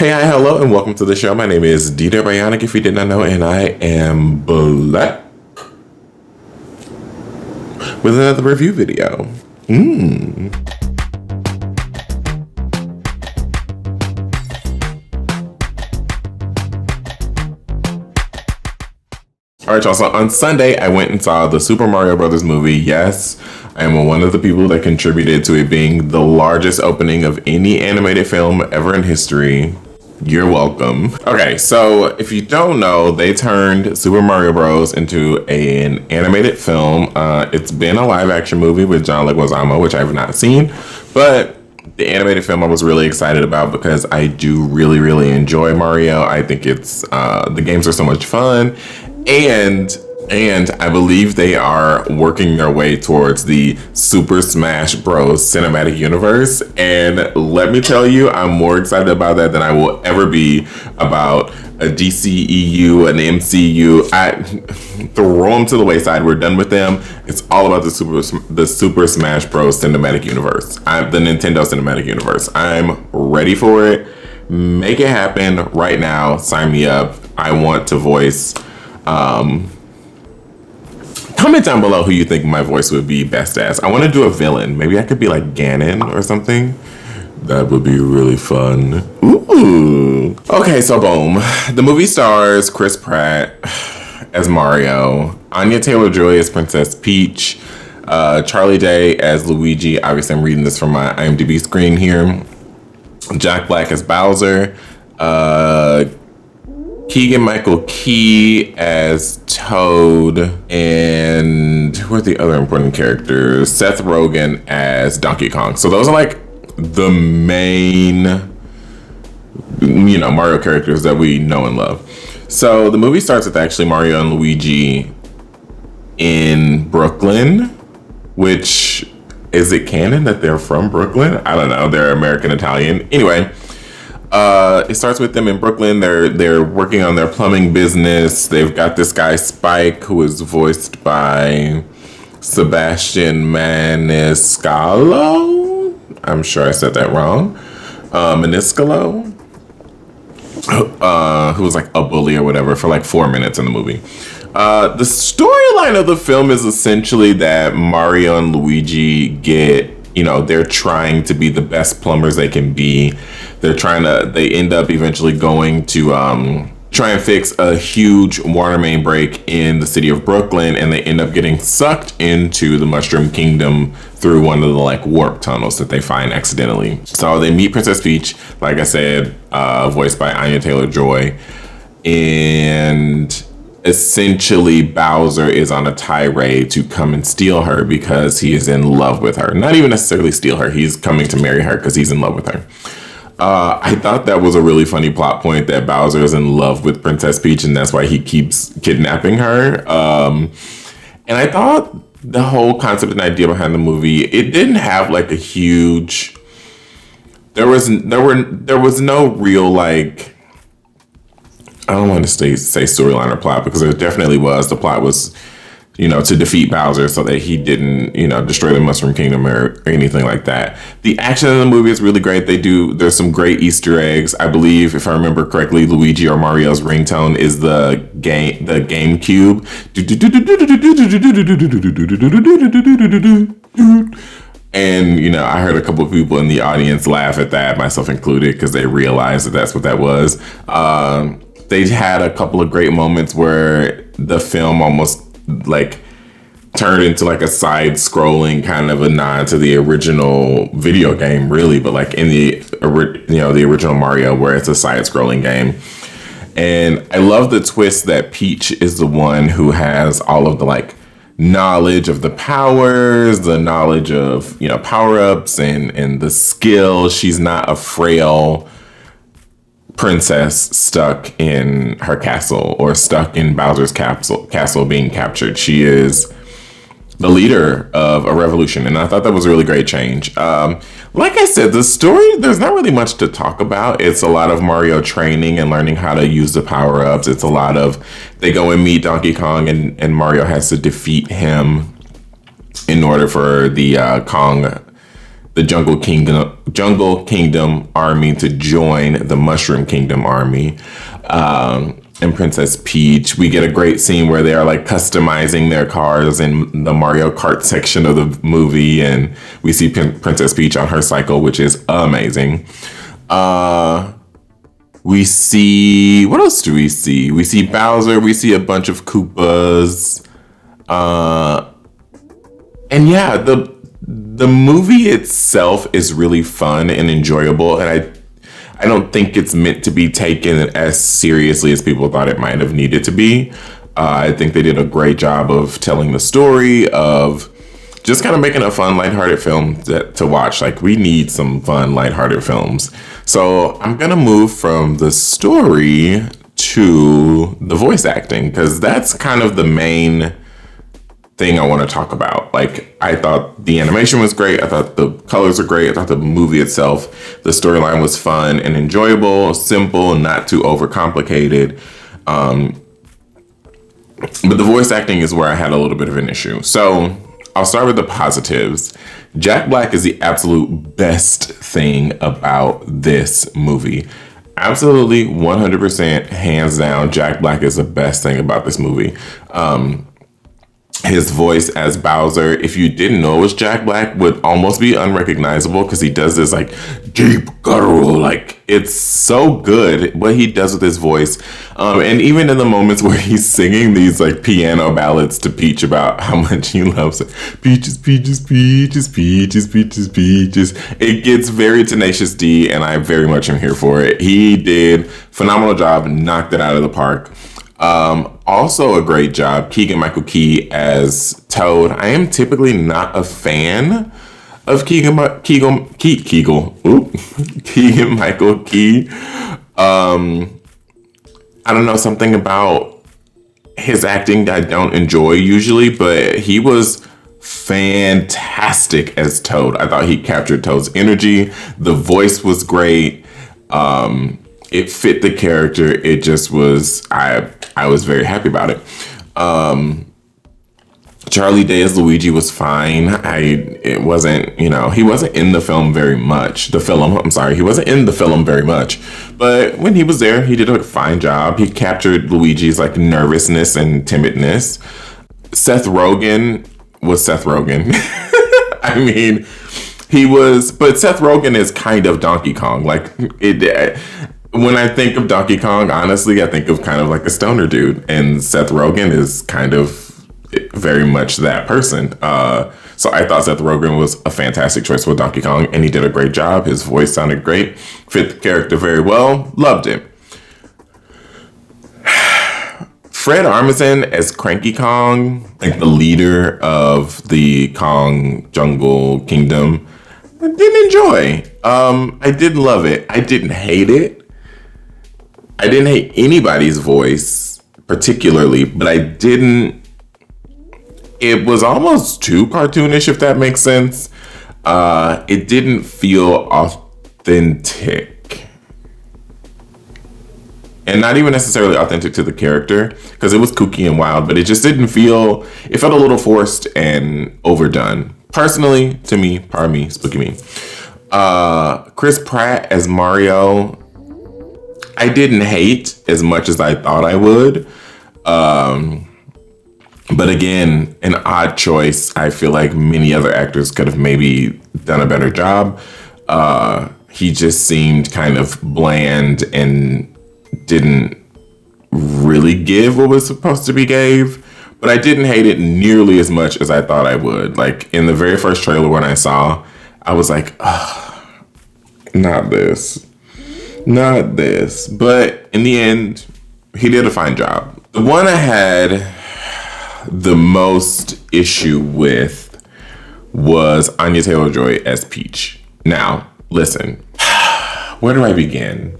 Hey, hi, hello, and welcome to the show. My name is DDare Bionic, if you did not know, and I am black with another review video. All right, y'all. So on Sunday, I went and saw the Super Mario Brothers movie. Yes, I am one of the people that contributed to it being the largest opening of any animated film ever in history. You're welcome. Okay, so if you don't know, they turned Super Mario Bros. Into an animated film. It's been a live action movie with John Leguizamo, which I have not seen, but the animated film I was really excited about because I do really enjoy Mario. I think it's the games are so much fun, and I believe they are working their way towards the Super Smash Bros. Cinematic universe. And let me tell you, I'm more excited about that than I will ever be about a DCEU, an MCU. I throw them to the wayside. We're done with them. It's all about the Super Smash Bros. Cinematic universe. The Nintendo Cinematic Universe. I'm ready for it. Make it happen right now. Sign me up. I want to voice. Comment down below who you think my voice would be best as. I want to do a villain. Maybe I could be like Ganon or something. That would be really fun. Ooh. Okay, so boom. The movie stars Chris Pratt as Mario, Anya Taylor-Joy as Princess Peach, Charlie Day as Luigi. Obviously, I'm reading this from my IMDb screen here. Jack Black as Bowser. Keegan-Michael Key as Toad, and who are the other important characters? Seth Rogen as Donkey Kong. So those are like the main, Mario characters that we know and love. So the movie starts with actually Mario and Luigi in Brooklyn, which, is it canon that they're from Brooklyn? I don't know. They're American Italian. Anyway. It starts with them in Brooklyn. They're working on their plumbing business. They've got this guy Spike, who is voiced by Sebastian Maniscalco. I'm sure I said that wrong. Maniscalco, who was like a bully or whatever for like 4 minutes in the movie. The storyline of the film is essentially that Mario and Luigi they're trying to be the best plumbers they can be. They end up eventually going to try and fix a huge water main break in the city of Brooklyn, and they end up getting sucked into the Mushroom Kingdom through one of the like warp tunnels that they find accidentally. So they meet Princess Peach, like I said, voiced by Anya Taylor-Joy, and essentially Bowser is on a tirade to come and steal her because he is in love with her. Not even necessarily steal her. He's coming to marry her because he's in love with her. I thought that was a really funny plot point that Bowser is in love with Princess Peach and that's why he keeps kidnapping her. And I thought the whole concept and idea behind the movie, it didn't have like a huge, there was no real like, I don't want to say storyline or plot because there definitely was. The plot was, to defeat Bowser so that he didn't, destroy the Mushroom Kingdom or anything like that. The action in the movie is really great. There's some great Easter eggs. I believe, if I remember correctly, Luigi or Mario's ringtone is the GameCube. And, I heard a couple of people in the audience laugh at that, myself included, because they realized that that's what that was. They had a couple of great moments where the film almost like turned into like a side-scrolling kind of a nod to the original video game, really, but like in the original Mario, where it's a side-scrolling game. And I love the twist that Peach is the one who has all of the like knowledge of the powers, the knowledge of power-ups and the skill. She's not a frail princess stuck in her castle or stuck in Bowser's castle being captured. She is the leader of a revolution, and I thought that was a really great change. Like I said, the story, there's not really much to talk about. It's a lot of Mario training and learning how to use the power-ups. It's a lot of, they go and meet Donkey Kong and Mario has to defeat him in order for the Kong the Jungle Kingdom army to join the Mushroom Kingdom army. And Princess Peach, we get a great scene where they are like customizing their cars in the Mario Kart section of the movie, and we see Princess Peach on her cycle, which is amazing. We see, what else do we see? We see Bowser, we see a bunch of Koopas. And yeah, the movie itself is really fun and enjoyable, and I don't think it's meant to be taken as seriously as people thought it might have needed to be. I think they did a great job of telling the story, of just kind of making a fun, lighthearted film to watch. Like, we need some fun, lighthearted films. So I'm going to move from the story to the voice acting, because that's kind of the main thing I want to talk about. Like, I thought the animation was great. I thought the colors were great. I thought the movie itself, the storyline was fun and enjoyable, simple, not too overcomplicated. But the voice acting is where I had a little bit of an issue. So I'll start with the positives. Jack Black is the absolute best thing about this movie. Absolutely 100% hands down, Jack Black is the best thing about this movie. His voice as Bowser, if you didn't know it was Jack Black, would almost be unrecognizable, because he does this like deep guttural, like, it's so good what he does with his voice. And even in the moments where he's singing these like piano ballads to Peach about how much he loves it, peaches, peaches, peaches, peaches, peaches, peaches, it gets very Tenacious D, and I very much am here for it. He did phenomenal job, knocked it out of the park. Also a great job, Keegan-Michael Key as Toad. I am typically not a fan of Keegan-Michael Key. I don't know, something about his acting I don't enjoy usually, but he was fantastic as Toad. I thought he captured Toad's energy. The voice was great. It fit the character. It just was, I was very happy about it. Charlie Day as Luigi was fine. It wasn't, he wasn't in the film very much. He wasn't in the film very much. But when he was there, he did a fine job. He captured Luigi's like nervousness and timidness. Seth Rogen was Seth Rogen. I mean, but Seth Rogen is kind of Donkey Kong. Like, when I think of Donkey Kong, honestly, I think of kind of like a stoner dude, and Seth Rogen is kind of very much that person. So I thought Seth Rogen was a fantastic choice for Donkey Kong, and he did a great job. His voice sounded great, fit the character very well, loved him. Fred Armisen as Cranky Kong, like the leader of the Kong Jungle Kingdom, I didn't enjoy. I didn't love it. I didn't hate it. I didn't hate anybody's voice particularly, but it was almost too cartoonish, if that makes sense. It didn't feel authentic. And not even necessarily authentic to the character, because it was kooky and wild, but it just didn't feel, it felt a little forced and overdone. Personally, to me, pardon me, spooky me. Chris Pratt as Mario, I didn't hate as much as I thought I would. But again, an odd choice. I feel like many other actors could have maybe done a better job. He just seemed kind of bland and didn't really give what was supposed to be gave. But I didn't hate it nearly as much as I thought I would. Like, in the very first trailer when I saw, I was like, not this. Not this. But in the end, he did a fine job. The one I had the most issue with was Anya Taylor-Joy as Peach. Now, listen, where do I begin?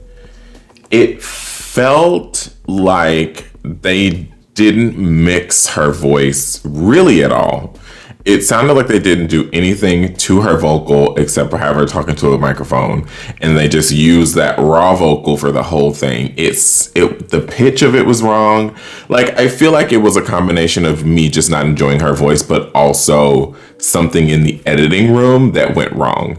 It felt like they didn't mix her voice really at all. It sounded like they didn't do anything to her vocal except for have her talking to a microphone, and they just used that raw vocal for the whole thing. The pitch of it was wrong. Like, I feel like it was a combination of me just not enjoying her voice, but also something in the editing room that went wrong.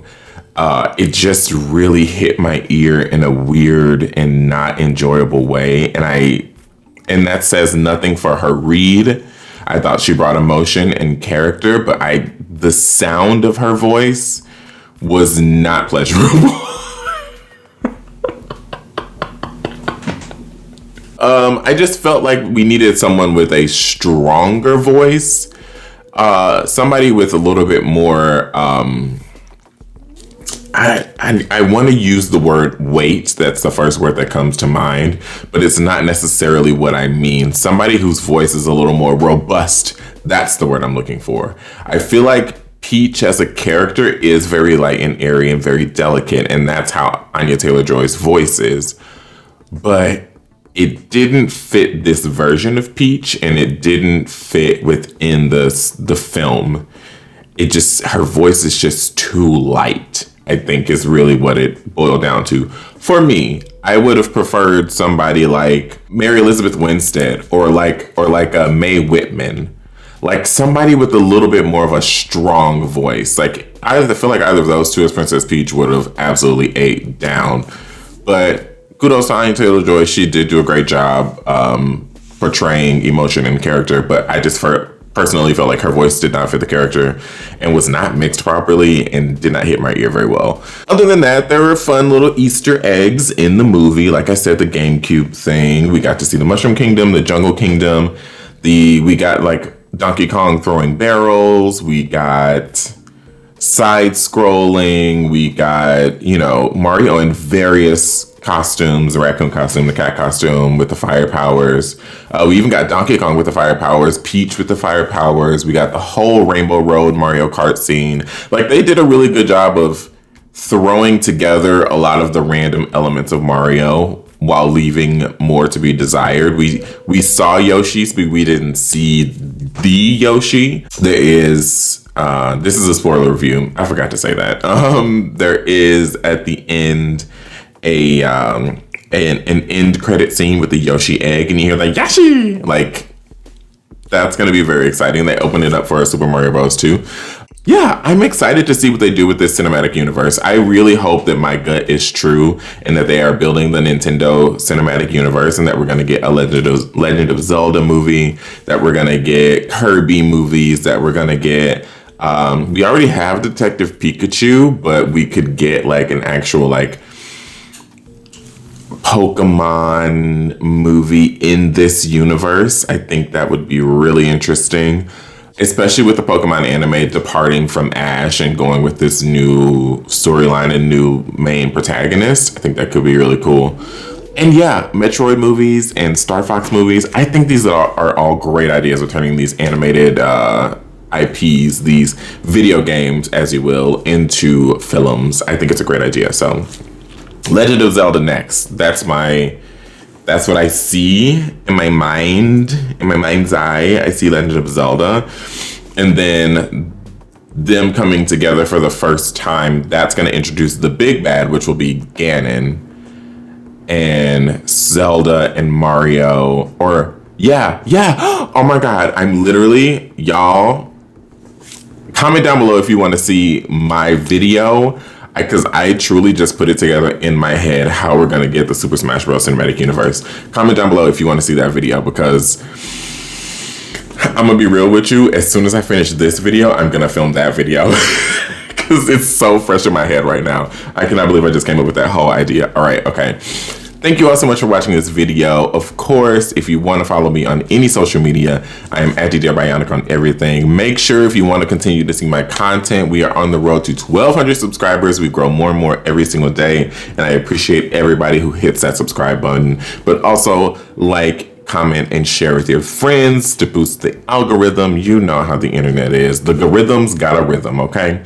It just really hit my ear in a weird and not enjoyable way, and that says nothing for her read. I thought she brought emotion and character, but the sound of her voice was not pleasurable. I just felt like we needed someone with a stronger voice, somebody with a little bit more. I want to use the word weight. That's the first word that comes to mind, but it's not necessarily what I mean. Somebody whose voice is a little more robust. That's the word I'm looking for. I feel like Peach as a character is very light and airy and very delicate, and that's how Anya Taylor-Joy's voice is. But it didn't fit this version of Peach, and it didn't fit within the film. Her voice is just too light, I think, is really what it boiled down to. For me, I would have preferred somebody like Mary Elizabeth Winstead or like Mae Whitman, like somebody with a little bit more of a strong voice. Like, I feel like either of those two as Princess Peach would have absolutely ate down. But kudos to Anya Taylor-Joy. She did do a great job portraying emotion and character, but I just personally felt like her voice did not fit the character and was not mixed properly and did not hit my ear very well. Other than that, there were fun little Easter eggs in the movie. Like I said, the GameCube thing. We got to see the Mushroom Kingdom, the Jungle Kingdom. We got like Donkey Kong throwing barrels. We got side scrolling. We got, Mario in various costumes, the raccoon costume, the cat costume with the fire powers. We even got Donkey Kong with the fire powers, Peach with the fire powers. We got the whole Rainbow Road Mario Kart scene. Like, they did a really good job of throwing together a lot of the random elements of Mario while leaving more to be desired. We saw Yoshi's, but we didn't see the Yoshi. There is this is a spoiler review. I forgot to say that. There is at the end an end credit scene with the Yoshi egg, and you hear like Yoshi. Like, that's gonna be very exciting. They open it up for Super Mario Bros. 2. Yeah, I'm excited to see what they do with this cinematic universe. I really hope that my gut is true and that they are building the Nintendo cinematic universe, and that we're gonna get a Legend of Zelda movie, that we're gonna get Kirby movies, that we're gonna get we already have Detective Pikachu, but we could get like an actual like Pokemon movie in this universe. I think that would be really interesting, especially with the Pokemon anime departing from Ash and going with this new storyline and new main protagonist. I think that could be really cool. And yeah, Metroid movies and Star Fox movies. I think these are all great ideas of turning these animated IPs, these video games, as you will, into films. I think it's a great idea. So Legend of Zelda next. That's what I see in my mind, in my mind's eye. I see Legend of Zelda. And then them coming together for the first time, that's going to introduce the big bad, which will be Ganon and Zelda and Mario. Or, yeah. Oh my God. I'm literally, y'all, comment down below if you want to see my video, because I truly just put it together in my head how we're going to get the Super Smash Bros. Cinematic Universe. Comment down below if you want to see that video, because I'm going to be real with you. As soon as I finish this video, I'm going to film that video because it's so fresh in my head right now. I cannot believe I just came up with that whole idea. All right, okay. Thank you all so much for watching this video. Of course, if you want to follow me on any social media, I am at DDare Bionic on everything. Make sure if you want to continue to see my content, we are on the road to 1,200 subscribers. We grow more and more every single day, and I appreciate everybody who hits that subscribe button. But also, like, comment, and share with your friends to boost the algorithm. You know how the internet is. The algorithm's got a rhythm, okay?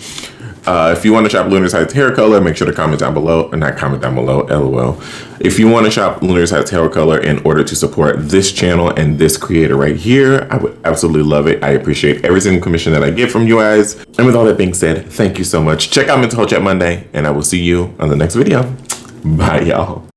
If you want to shop Lunar Side's hair color, make sure to comment down below. Or not comment down below, lol. If you want to shop Lunar Side's hair color in order to support this channel and this creator right here, I would absolutely love it. I appreciate every single commission that I get from you guys. And with all that being said, thank you so much. Check out Mental Health Chat Monday, and I will see you on the next video. Bye, y'all.